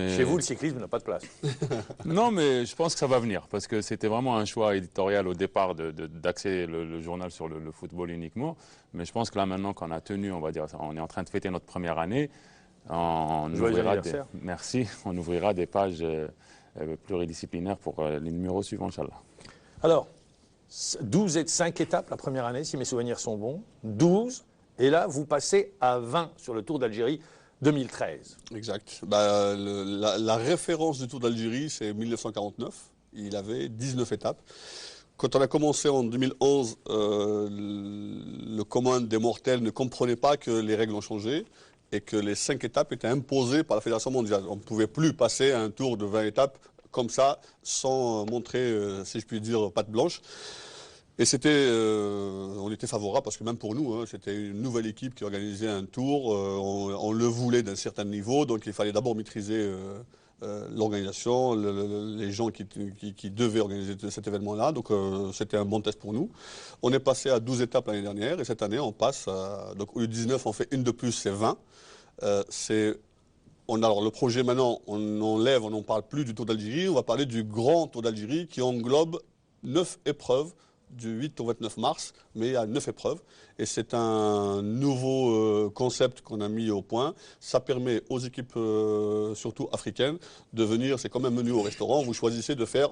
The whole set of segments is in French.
Chez vous, le cyclisme n'a pas de place. Non, mais je pense que ça va venir, parce que c'était vraiment un choix éditorial au départ d'axer le journal sur le football uniquement. Mais je pense que là, maintenant qu'on a tenu, on va dire, on est en train de fêter notre première année, on ouvrira des pages pluridisciplinaires pour les numéros suivants, Inch'Allah. Alors, 12 et 5 étapes la première année, si mes souvenirs sont bons. 12, et là, vous passez à 20 sur le Tour d'Algérie 2013. Exact. La référence du Tour d'Algérie, c'est 1949. Il avait 19 étapes. Quand on a commencé en 2011, le commun des mortels ne comprenait pas que les règles ont changé et que les 5 étapes étaient imposées par la Fédération mondiale. On ne pouvait plus passer un tour de 20 étapes comme ça, sans montrer, si je puis dire, patte blanche. Et on était favorable parce que même pour nous, c'était une nouvelle équipe qui organisait un tour. On le voulait d'un certain niveau, donc il fallait d'abord maîtriser l'organisation, les gens qui devaient organiser cet événement-là. Donc c'était un bon test pour nous. On est passé à 12 étapes l'année dernière et cette année on passe donc au lieu de 19, on fait une de plus, c'est 20. Alors le projet maintenant, on n'en parle plus du Tour d'Algérie, on va parler du Grand Tour d'Algérie qui englobe 9 épreuves du 8 au 29 mars, mais il y a 9 épreuves. Et c'est un nouveau concept qu'on a mis au point. Ça permet aux équipes, surtout africaines, de venir, c'est comme un menu au restaurant, vous choisissez de faire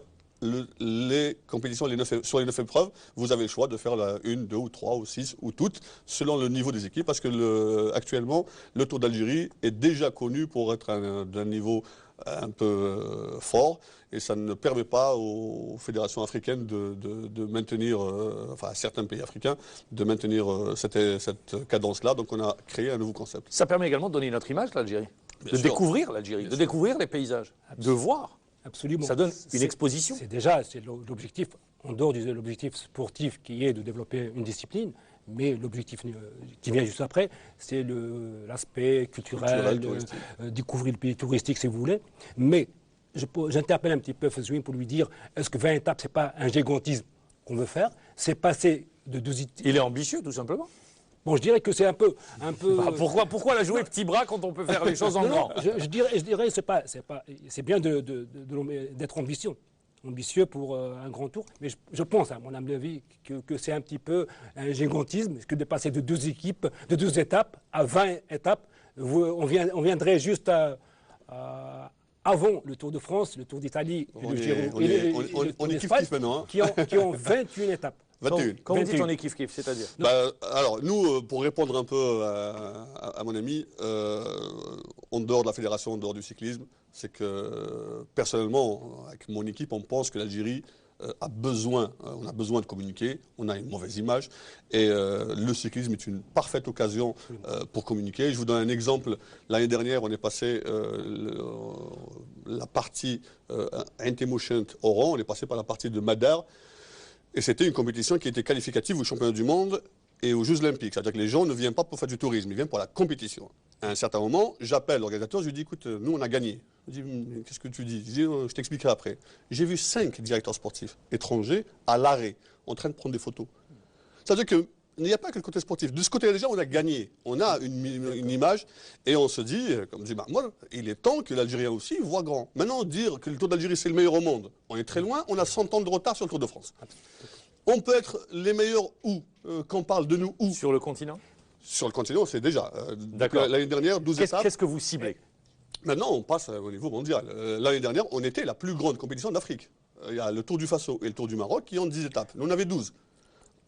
les compétitions sur les 9 épreuves, vous avez le choix de faire une, deux ou trois ou six ou toutes, selon le niveau des équipes, parce que actuellement, le Tour d'Algérie est déjà connu pour être d'un niveau un peu fort, et ça ne permet pas aux fédérations africaines de maintenir, enfin à certains pays africains, de maintenir cette cadence-là. Donc on a créé un nouveau concept. Ça permet également de donner notre image, l'Algérie, de découvrir l'Algérie, de découvrir les paysages, de voir. Absolument. Ça donne une exposition. C'est l'objectif, en dehors de l'objectif sportif qui est de développer une discipline, mais l'objectif qui vient juste après, c'est l'aspect culturel, découvrir le pays touristique si vous voulez. Mais j'interpelle un petit peu Fezouine pour lui dire, est-ce que 20 étapes, ce n'est pas un gigantisme qu'on veut faire? C'est passer de 12 étapes. Il est ambitieux, tout simplement. Bon, je dirais que c'est un peu. Pourquoi la jouer petit bras quand on peut faire les choses en grand? Je dirais c'est bien d'être ambitieux pour un grand tour, mais je pense, à mon avis, que c'est un petit peu un gigantisme, que de passer de 12 étapes à 20 étapes, on viendrait juste avant le Tour de France, le Tour d'Italie et le Giro et le d'Espagne, qui ont 21 étapes. 21. Quand vous dites on est kiff-kiff, c'est-à-dire alors, nous, pour répondre un peu à mon ami, en dehors de la fédération, en dehors du cyclisme, c'est que, personnellement, avec mon équipe, on pense que l'Algérie on a besoin de communiquer, on a une mauvaise image, et le cyclisme est une parfaite occasion pour communiquer. Je vous donne un exemple. L'année dernière, on est passé la partie Inti-Motion Oran, on est passé par la partie de Madar, et c'était une compétition qui était qualificative aux championnats du monde et aux Jeux Olympiques. C'est-à-dire que les gens ne viennent pas pour faire du tourisme, ils viennent pour la compétition. À un certain moment, j'appelle l'organisateur, je lui dis, écoute, nous on a gagné. Il me dit, qu'est-ce que tu dis? Je dis, je t'expliquerai après. J'ai vu 5 directeurs sportifs étrangers à l'arrêt, en train de prendre des photos. C'est-à-dire qu'il n'y a pas que le côté sportif. De ce côté-là, déjà, on a gagné. On a une image et on se dit, comme dit Mahmoud, il est temps que l'Algérien aussi voit grand. Maintenant, dire que le Tour d'Algérie, c'est le meilleur au monde, on est très loin, on a 100 ans de retard sur le Tour de France. On peut être les meilleurs où? Quand on parle de nous où? Sur le continent? Sur le continent, c'est déjà. D'accord. L'année dernière, 12 étapes. Qu'est-ce que vous ciblez? Maintenant, on passe au niveau mondial. L'année dernière, on était la plus grande compétition d'Afrique. Il y a le Tour du Faso et le Tour du Maroc qui ont 10 étapes. Nous, on avait 12.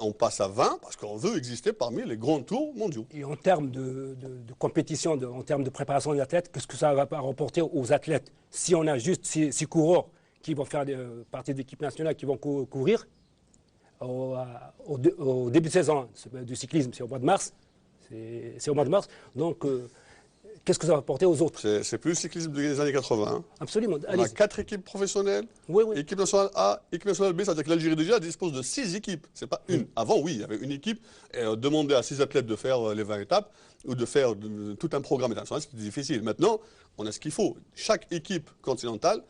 On passe à 20 parce qu'on veut exister parmi les grands tours mondiaux. Et en termes de compétition, en termes de préparation des athlètes, qu'est-ce que ça va rapporter aux athlètes? Si on a juste 6 coureurs qui vont faire partie de l'équipe nationale, qui vont courir, au début de saison du cyclisme, c'est au mois de mars. C'est au mois de mars. Donc, qu'est-ce que ça va apporter aux autres? C'est plus le cyclisme des années 80. Hein. Absolument. On a 4 équipes professionnelles. Oui. Équipe nationale A, équipe nationale B, c'est-à-dire que l'Algérie déjà dispose de 6 équipes. C'est pas une. Avant, oui, il y avait une équipe. Et demander à 6 athlètes de faire les 20 étapes ou de faire tout un programme international, c'était difficile. Maintenant, on a ce qu'il faut. Chaque équipe continentale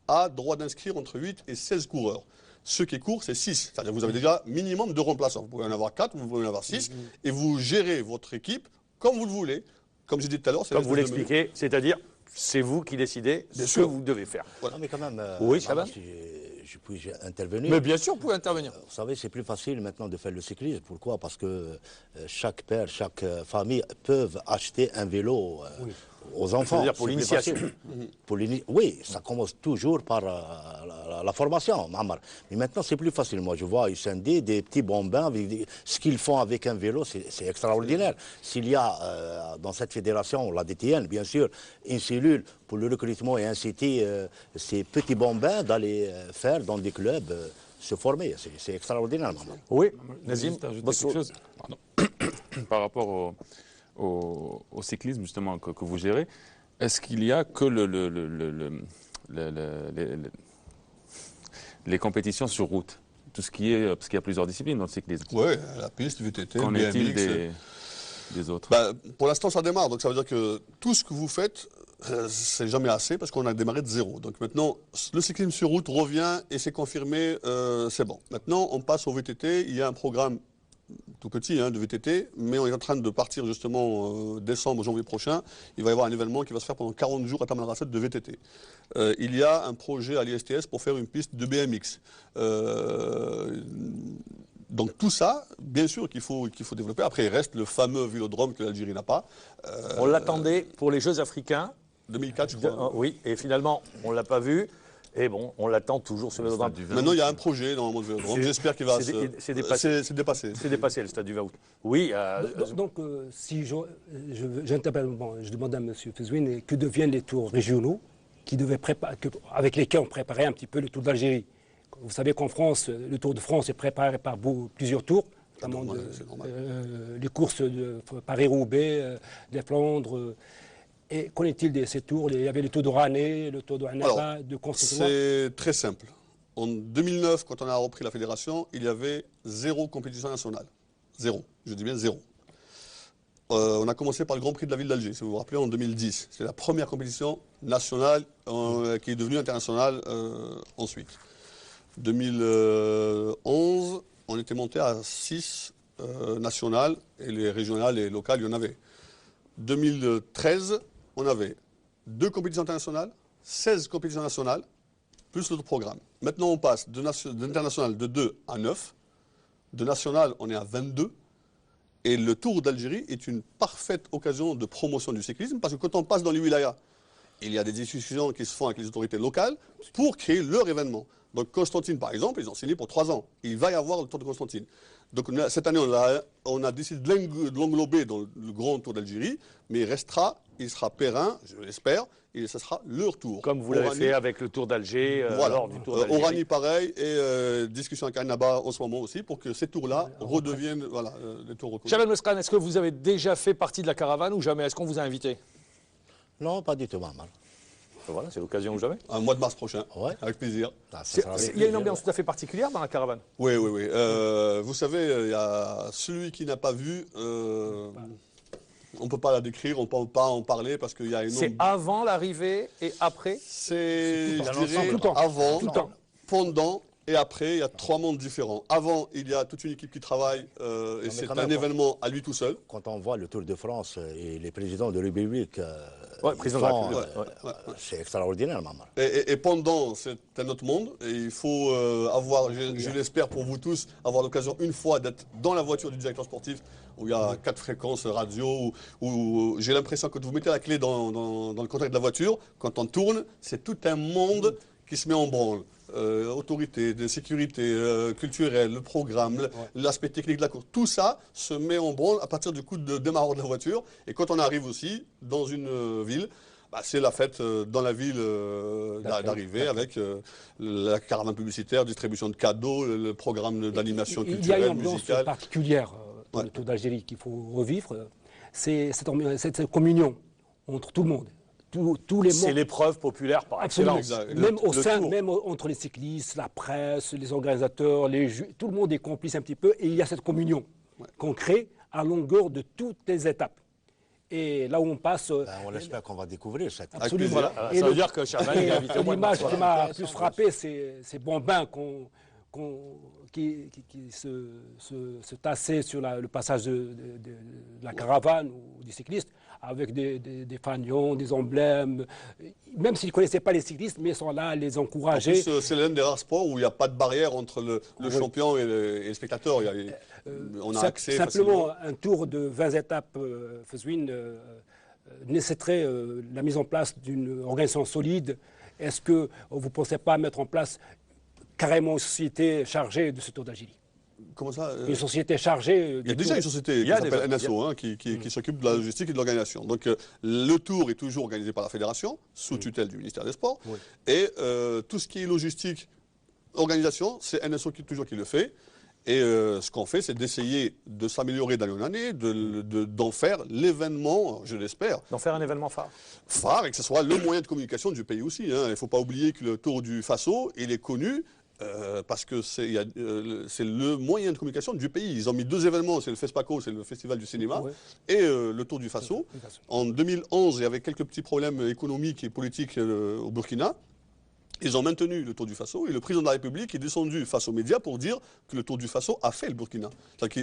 a droit d'inscrire entre 8 et 16 coureurs. Ceux qui courent, c'est 6. C'est-à-dire que vous avez déjà minimum 2 remplaçants. Vous pouvez en avoir 4, vous pouvez en avoir 6. Et vous gérez votre équipe comme vous le voulez. Comme j'ai dit tout à l'heure, comme vous l'expliquez, c'est-à-dire c'est vous qui décidez Bien ce sûr. que vous devez faire. Non, mais quand même, Oui, Maman, Chaban. si je puis intervenir. Mais bien sûr, vous pouvez intervenir. Vous savez, c'est plus facile maintenant de faire le cyclisme. Pourquoi? Parce que chaque père, chaque famille peuvent acheter un vélo aux enfants. C'est-à-dire pour C'est plus l'initiation. facile. Oui, ça commence toujours par la formation, Mamar. Mais maintenant, c'est plus facile. Moi, je vois Issendé, des petits bambins, ce qu'ils font avec un vélo, c'est extraordinaire. S'il y a dans cette fédération, la DTN, bien sûr, une cellule pour le recrutement et inciter ces petits bambins d'aller faire dans des clubs, se former, c'est extraordinaire, Mamar. Oui, Je Nazim. vais juste ajouter Bonsoir. quelque chose. Pardon. Par rapport au cyclisme justement que vous gérez, est-ce qu'il y a que les compétitions sur route, tout ce qui est, parce qu'il y a plusieurs disciplines dans le cyclisme. Oui, la piste, VTT, Qu'en BMX. est-il des autres? Bah, pour l'instant, ça démarre. Donc, ça veut dire que tout ce que vous faites, c'est jamais assez parce qu'on a démarré de zéro. Donc, maintenant, le cyclisme sur route revient et c'est confirmé, c'est bon. Maintenant, on passe au VTT. Il y a un programme tout petit de VTT, mais on est en train de partir justement décembre, janvier prochain. Il va y avoir un événement qui va se faire pendant 40 jours à Tamanrasset de VTT. Il y a un projet à l'ISTS pour faire une piste de BMX. Donc tout ça, bien sûr qu'il faut développer. Après, il reste le fameux vélodrome que l'Algérie n'a pas. On l'attendait pour les Jeux africains. 2004, je crois. Oui, et finalement, on ne l'a pas vu. Et bon, on l'attend toujours sur le vélodrome. Maintenant, il y a un projet normalement de vélodrome. J'espère qu'il va c'est dépassé. C'est dépassé. C'est dépassé le stade du 20 août. Oui. Donc, si j'interpelle, je demande à M. Fezouine que deviennent les tours régionaux avec lesquels on préparait un petit peu le Tour d'Algérie. Vous savez qu'en France, le Tour de France est préparé par plusieurs tours, notamment c'est normal. les courses de Paris-Roubaix, les Flandres. Et qu'en est-il de ces tours? Il y avait le Tour de Rannais, le Tour de Hannaba, de Constantinople. C'est très simple. En 2009, quand on a repris la fédération, il y avait 0 compétition nationale. 0. Je dis bien 0. On a commencé par le Grand Prix de la ville d'Alger, si vous vous rappelez, en 2010. C'est la première compétition nationale qui est devenue internationale ensuite. 2011, on était monté à 6 nationales, et les régionales et locales, il y en avait. 2013, on avait 2 compétitions internationales, 16 compétitions nationales, plus l'autre programme. Maintenant, on passe d'international de 2 à 9. De national, on est à 22. Et le Tour d'Algérie est une parfaite occasion de promotion du cyclisme, parce que quand on passe dans les wilayas, il y a des discussions qui se font avec les autorités locales pour créer leur événement. Donc Constantine, par exemple, ils ont signé pour 3 ans. Il va y avoir le Tour de Constantine. Donc cette année, on a décidé de l'englober dans le grand Tour d'Algérie, mais il sera périn, je l'espère, et ce sera leur tour. Comme vous l'avez fait avec le Tour d'Alger, voilà. lors du Tour d'Algérie. Orani, pareil, et discussion avec Annaba en ce moment aussi, pour que ces tours-là redeviennent des tours reconnus. Chaban Mesran, est-ce que vous avez déjà fait partie de la caravane ou jamais? Est-ce qu'on vous a invité? Non, pas du tout, Mamar. Voilà, c'est l'occasion ou jamais. Un mois de mars prochain, Ouais. avec plaisir. Ah, ça sera avec Il y a une plaisir. ambiance tout à fait particulière dans la caravane. Oui. Vous savez, il y a celui qui n'a pas vu, on ne peut pas la décrire, on ne peut pas en parler parce qu'il y a une... C'est avant l'arrivée et après? C'est, Tout je dirais, le temps. avant, Tout le temps. pendant et après, il y a 3 mondes différents. Avant, il y a toute une équipe qui travaille et mais c'est quand un même, événement à lui tout seul. Quand on voit le Tour de France et les présidents de la République, Ouais, président de la République, c'est extraordinaire, Mamar. Et pendant, c'est un autre monde. Et il faut avoir, je l'espère pour vous tous, avoir l'occasion une fois d'être dans la voiture du directeur sportif où il y a 4 fréquences radio, où j'ai l'impression que quand vous mettez la clé dans le contact de la voiture, quand on tourne, c'est tout un monde qui se met en branle. Autorité, de sécurité culturelle, le programme, l'aspect technique de la course, tout ça se met en branle à partir du coup de démarrage de la voiture. Et quand on arrive aussi dans une ville, c'est la fête dans la ville d'arrivée avec la caravane publicitaire, distribution de cadeaux, le programme d'animation Il y a une culturelle, ambiance musicale. particulière dans le Tour d'Algérie qu'il faut revivre. C'est cette communion entre tout le monde. Tous les C'est membres. l'épreuve populaire par Absolument. excellence. Exact. Même au le sein, tour. même entre les cyclistes, la presse, les organisateurs, tout le monde est complice un petit peu et il y a cette communion qu'on crée à longueur de toutes les étapes. Et là où on passe. On espère qu'on va découvrir cette. Absolument. plaisir. Voilà, Et ça veut dire que Chaban est invité au mois de mars. l'image qui m'a plus frappé, c'est ces bambins qui se tassaient sur le passage de la caravane ou des cyclistes avec des fanions, des emblèmes, même s'ils ne connaissaient pas les cyclistes, mais ils sont là à les encourager. En plus, c'est l'un des rares sports où il n'y a pas de barrière entre le champion et le spectateur. On a accès simplement, facilement. un tour de 20 étapes, Fezouine, nécessiterait la mise en place d'une organisation solide. Est-ce que vous ne pensez pas mettre en place carrément une société chargée de ce Tour d'Algérie? Comment ça Une société chargée. Il y a déjà une société qui s'appelle NSO, qui s'occupe de la logistique et de l'organisation. Donc le Tour est toujours organisé par la fédération, sous tutelle du ministère des Sports. Oui. Et tout ce qui est logistique, organisation, c'est NSO qui le fait. Et ce qu'on fait, c'est d'essayer de s'améliorer d'année en année, d'en faire l'événement, je l'espère. D'en faire un événement phare. Phare, et que ce soit le moyen de communication du pays aussi. Il ne faut pas oublier que le Tour du Faso, il est connu parce que c'est le moyen de communication du pays. Ils ont mis 2 événements, c'est le FESPACO, c'est le Festival du cinéma, Ouais. et le Tour du Faso. En 2011, il y avait quelques petits problèmes économiques et politiques au Burkina. Ils ont maintenu le Tour du Faso et le président de la République est descendu face aux médias pour dire que le Tour du Faso a fait le Burkina.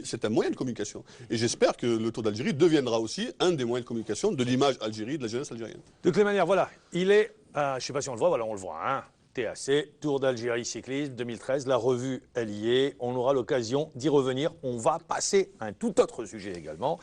C'est un moyen de communication. Et j'espère que le Tour d'Algérie deviendra aussi un des moyens de communication de l'image Algérie, de la jeunesse algérienne. De toutes les manières, voilà, il est, je ne sais pas si on le voit, voilà, on le voit, hein, TAC, Tour d'Algérie cyclisme 2013, la revue, elle y est, on aura l'occasion d'y revenir. On va passer à un tout autre sujet également.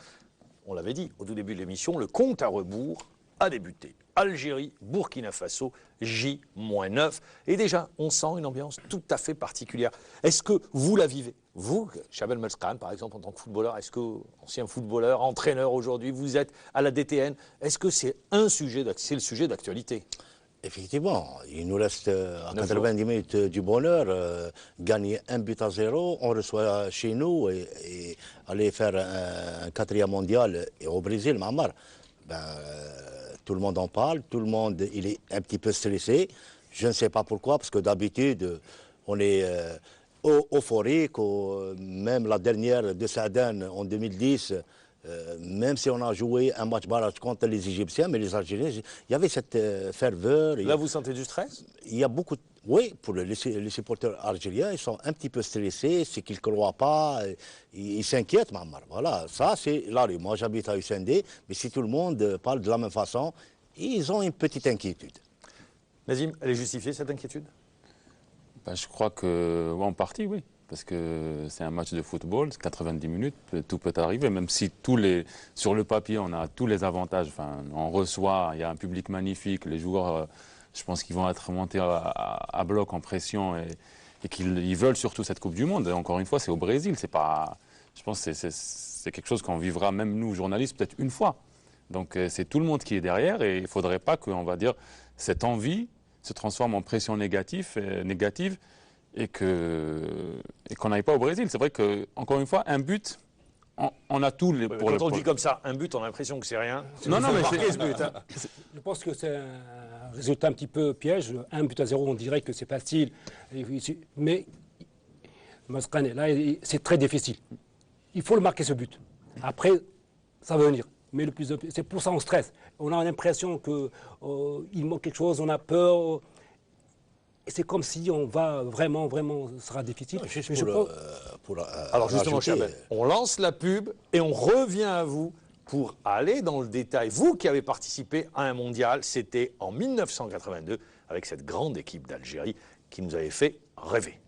On l'avait dit au tout début de l'émission, le compte à rebours a débuté. Algérie, Burkina Faso, J-9. Et déjà, on sent une ambiance tout à fait particulière. Est-ce que vous la vivez? Vous, Chabel Melskhan, par exemple, en tant que footballeur, est-ce que, ancien footballeur, entraîneur aujourd'hui, vous êtes à la DTN, est-ce que c'est le sujet d'actualité? Effectivement, il nous reste à 90 minutes du bonheur, gagner 1-0, on reçoit chez nous et aller faire un 4e mondial au Brésil, Mamar. Tout le monde en parle, tout le monde il est un petit peu stressé. Je ne sais pas pourquoi, parce que d'habitude, on est euphorique. Même la dernière de Saadane en 2010, même si on a joué un match barrage contre les Égyptiens, mais les Algériens, il y avait cette ferveur. Là, vous sentez du stress? Il y a beaucoup. Oui, pour les supporters algériens, ils sont un petit peu stressés, c'est qu'ils ne croient pas, ils s'inquiètent, Mamar. Voilà, ça c'est la rue. Moi j'habite à Usendé, mais si tout le monde parle de la même façon, ils ont une petite inquiétude. Nazim, elle est justifiée cette inquiétude? Je crois que, en partie, oui. Parce que c'est un match de football, 90 minutes, tout peut arriver, même si sur le papier, on a tous les avantages. Enfin, on reçoit, il y a un public magnifique, les joueurs, je pense qu'ils vont être montés à bloc en pression et qu'ils veulent surtout cette Coupe du Monde. Et encore une fois, c'est au Brésil, c'est pas, je pense que c'est quelque chose qu'on vivra, même nous, journalistes, peut-être une fois. Donc c'est tout le monde qui est derrière et il ne faudrait pas qu'on va dire cette envie se transforme en pression négative et qu'on n'aille pas au Brésil. C'est vrai que, encore une fois, un but, on a tout les, pour quand on dit comme ça, un but, on a l'impression que c'est rien. Non, mais marquer ce but. Hein. Je pense que c'est un résultat un petit peu piège. 1-0, on dirait que c'est facile. Mais là, c'est très difficile. Il faut le marquer ce but. Après, ça va venir. Mais c'est pour ça qu'on stresse. On a l'impression qu'il manque quelque chose, on a peur. C'est comme si on va vraiment, ce sera difficile. Alors justement, Chabel, on lance la pub et on revient à vous pour aller dans le détail. Vous qui avez participé à un mondial, c'était en 1982 avec cette grande équipe d'Algérie qui nous avait fait rêver.